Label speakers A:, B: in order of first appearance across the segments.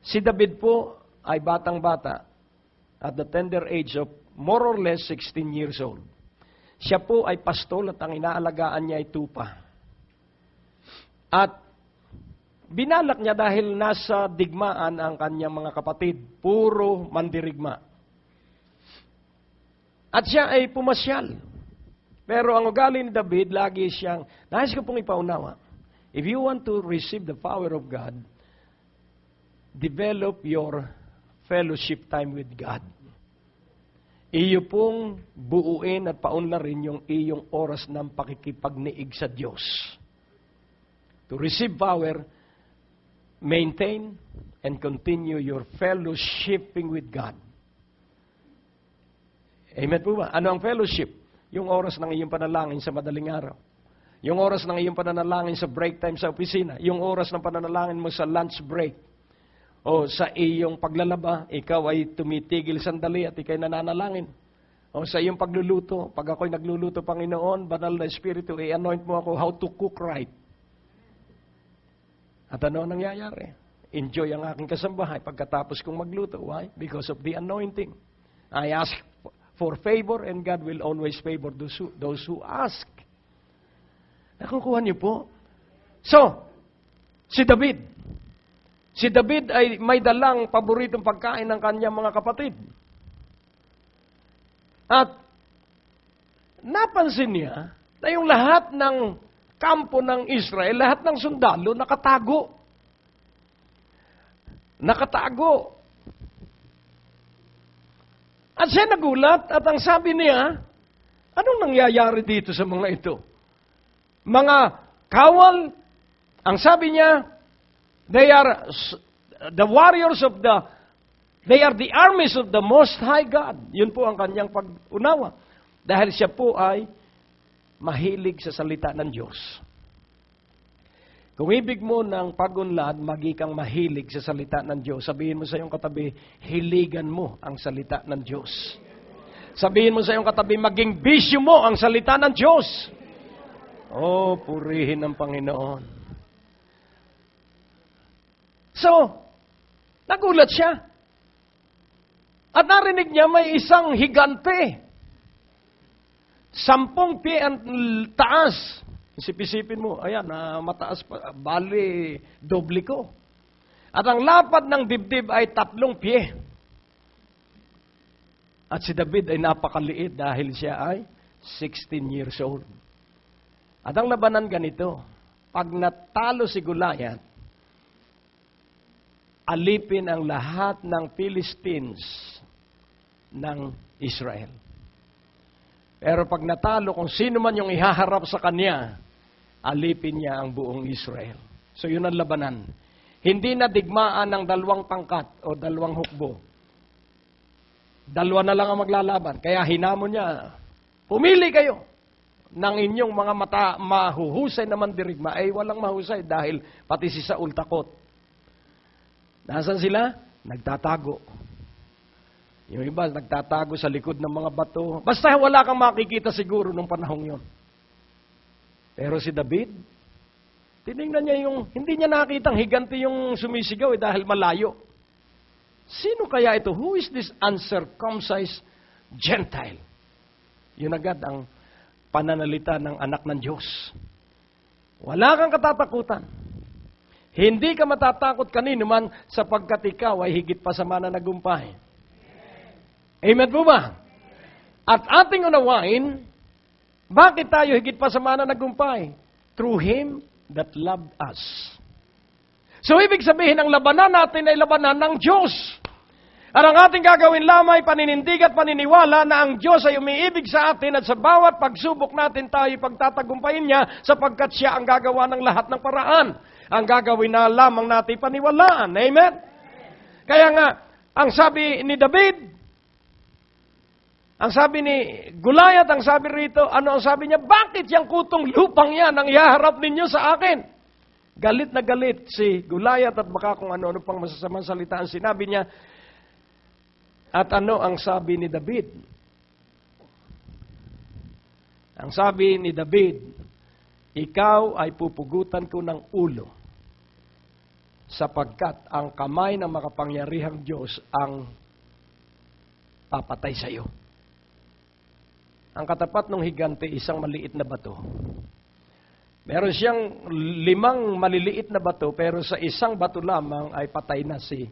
A: Si David po ay batang-bata at the tender age of more or less 16 years old. Siya po ay pastol at ang inaalagaan niya ay tupa. At binalak niya dahil nasa digmaan ang kanyang mga kapatid, puro mandirigma. At siya ay pumasyal. Pero ang ugali ni David, lagi siyang, nais ko pong ipaunawa, if you want to receive the power of God, develop your fellowship time with God. Iyo pong buuin at paunlarin yung iyong oras ng pakikipagniig sa Diyos. To receive power, maintain and continue your fellowshipping with God. Amen po ba? Ano ang fellowship? Yung oras ng iyong panalangin sa madaling araw. Yung oras ng iyong pananalangin sa break time sa opisina. Yung oras ng pananalangin mo sa lunch break. O sa iyong paglalaba, ikaw ay tumitigil sandali at ikay nananalangin. O sa iyong pagluluto, pag ako'y nagluluto, Panginoon, banal na Espiritu, i-anoint mo ako how to cook right. At ano ang nangyayari? Enjoy ang aking kasambahay pagkatapos kong magluto. Why? Because of the anointing. I ask for favor and God will always favor those who ask. Nakukuha niyo po? So, si David. Si David ay may dalang paboritong pagkain ng kanyang mga kapatid. At napansin niya na yung lahat ng kampo ng Israel, lahat ng sundalo, nakatago. Nakatago. At siya nagulat at ang sabi niya, anong nangyayari dito sa mga ito? Mga kawal, ang sabi niya, they are the warriors of they are the armies of the Most High God. Yun po ang kanyang pag-unawa. Dahil siya po ay mahilig sa salita ng Diyos. Kung ibig mo ng pag-unlad, maging mahilig sa salita ng Diyos. Sabihin mo sa iyong katabi, hiligan mo ang salita ng Diyos. Sabihin mo sa iyong katabi, maging bisyo mo ang salita ng Diyos. Oh, purihin ng Panginoon. So, nagulat siya. At narinig niya may isang higante. 10 pie ang taas. Isip-isipin mo, ayan, mataas pa, bali, doble ko. At ang lapad ng dibdib ay 3 pie. At si David ay napakaliit dahil siya ay 16 years old. At ang labanan ganito, pag natalo si Goliath, alipin ang lahat ng Philistines ng Israel. Pero pag natalo, kung sino man yung ihaharap sa kanya, alipin niya ang buong Israel. So yun ang labanan. Hindi na digmaan ng 2 pangkat o 2 hukbo. 2 na lang ang maglalaban. Kaya hinamon niya, pumili kayo ng inyong mga mahuhusay na mandirigma. Ay walang mahusay dahil pati si Saul takot. Nasaan sila? Nagtatago. Yung iba, nagtatago sa likod ng mga bato. Basta wala kang makikita siguro nung panahong yon. Pero si David, tinignan niya yung, hindi niya nakitang higanti yung sumisigaw dahil malayo. Sino kaya ito? Who is this uncircumcised Gentile? Yun agad ang pananalita ng anak ng Diyos. Wala kang katatakutan. Hindi ka matatakot kanino man sapagkat ikaw ay higit pa sa mananagumpay. Amen po ba? At ating unawain, bakit tayo higit pa sa mananagumpay? Through Him that loved us. So ibig sabihin, ang labanan natin ay labanan ng Diyos. At ang ating gagawin lamang ay paninindig at paniniwala na ang Diyos ay umiibig sa atin at sa bawat pagsubok natin tayo pagtatagumpayin niya sapagkat siya ang gagawa ng lahat ng paraan. Ang gagawin na lamang natin paniwalaan. Amen? Kaya nga, ang sabi ni David, ang sabi ni Goliath, ang sabi rito, ano ang sabi niya? Bakit yung kutong lupang yan ang ihaharap ninyo sa akin? Galit na galit si Goliath at baka kung ano-ano pang masasamang salita ang sinabi niya. At ano ang sabi ni David? Ang sabi ni David, ikaw ay pupugutan ko ng ulo. sapagkat ang kamay ng makapangyarihang Diyos ang papatay sa iyo. Ang katapat ng higante, isang maliit na bato. Meron siyang 5 maliliit na bato, pero sa isang bato lamang ay patay na si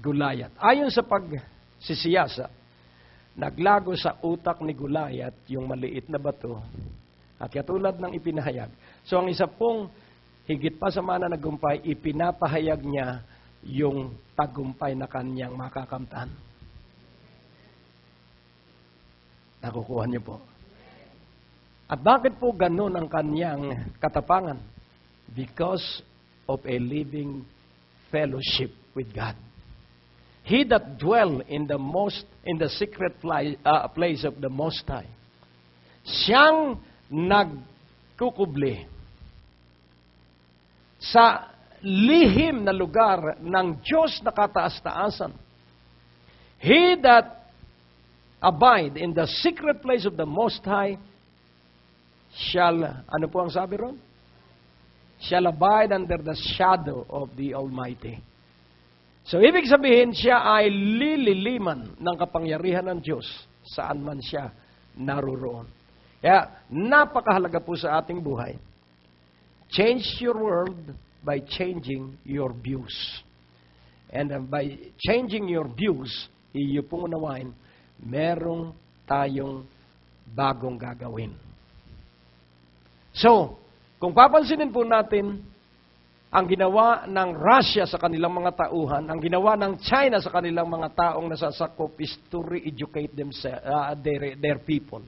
A: Goliath. Ayon sa pagsisiyasa, naglago sa utak ni Goliath yung maliit na bato, at katulad ng ipinahayag. So ang isa pong higit pa sa mananagumpay, ipinapahayag niya yung tagumpay na kanyang makakamtan. Nakukuha niyo po. At bakit po ganun ang kanyang katapangan? Because of a living fellowship with God. He that dwell in the secret place of the Most High. Siyang nagkukubli sa lihim na lugar ng Diyos na kataas-taasan. He that abide in the secret place of the Most High shall, ano po ang sabi ron? Shall abide under the shadow of the Almighty. So, ibig sabihin, siya ay lililiman ng kapangyarihan ng Diyos saan man siya naruroon. Kaya, napakahalaga po sa ating buhay. Change your world by changing your views. And by changing your views, iyo pong unawain, merong tayong bagong gagawin. So, kung papansinin po natin, ang ginawa ng Russia sa kanilang mga tauhan, ang ginawa ng China sa kanilang mga taong nasasakop is to re-educate their people.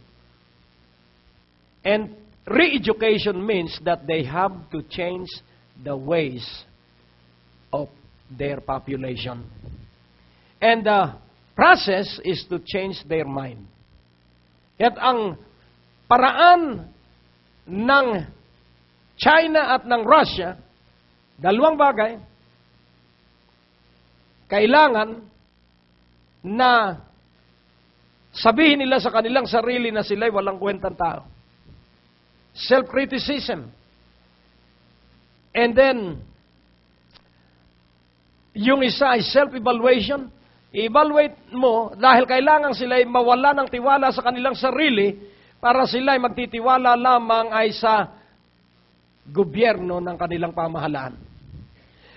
A: And re-education means that they have to change the ways of their population. And the process is to change their mind. At ang paraan ng China at ng Russia, dalawang bagay, kailangan na sabihin nila sa kanilang sarili na sila'y walang kwentang tao. Self-criticism. And then, yung isa ay self-evaluation. I-evaluate mo dahil kailangan sila'y mawala ng tiwala sa kanilang sarili para sila'y magtitiwala lamang ay sa gobyerno ng kanilang pamahalaan.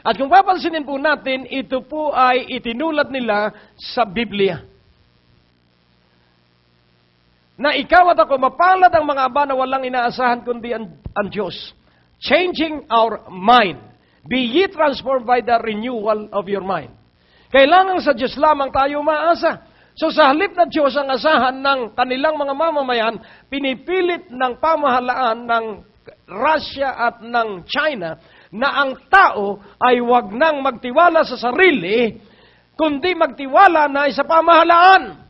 A: At kung papansinin po natin, ito po ay itinulat nila sa Biblia. Na ikaw at ako, mapalad ang mga aba na walang inaasahan kundi ang Diyos. Changing our mind. Be ye transformed by the renewal of your mind. Kailangan sa Diyos lamang tayo maasa. So sa halip na Diyos ang asahan ng kanilang mga mamamayan, pinipilit ng pamahalaan ng Russia at ng China na ang tao ay wag nang magtiwala sa sarili, kundi magtiwala na sa pamahalaan.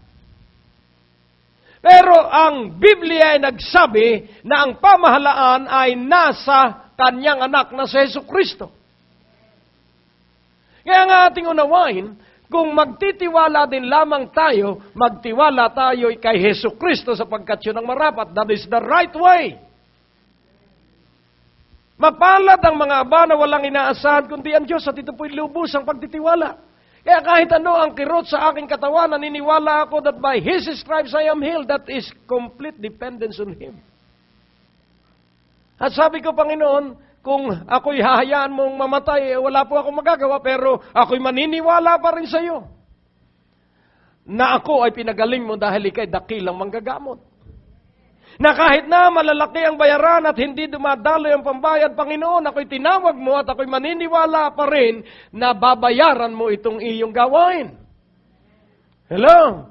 A: Pero ang Biblia ay nagsabi na ang pamahalaan ay nasa kanyang anak na si Jesucristo. Kaya nga ating unawain, kung magtitiwala din lamang tayo, magtiwala tayo kay Jesucristo sapagkat yun ang marapat. That is the right way. Mapalad ang mga aba na walang inaasahan kundi ang Diyos at ito po'y lubos ang pagtitiwala. Kaya kahit ano ang kirot sa aking katawan, naniniwala ako that by His stripes I am healed. That is complete dependence on Him. At sabi ko, Panginoon, kung ako'y hahayaan mong mamatay, wala po akong magagawa, pero ako'y maniniwala pa rin sa iyo na ako ay pinagaling mo dahil ikay dakilang manggagamot. Na kahit na malalaki ang bayaran at hindi dumadaloy ang pambayad, Panginoon, ako'y tinawag mo at ako'y maniniwala pa rin na babayaran mo itong iyong gawain. Hello?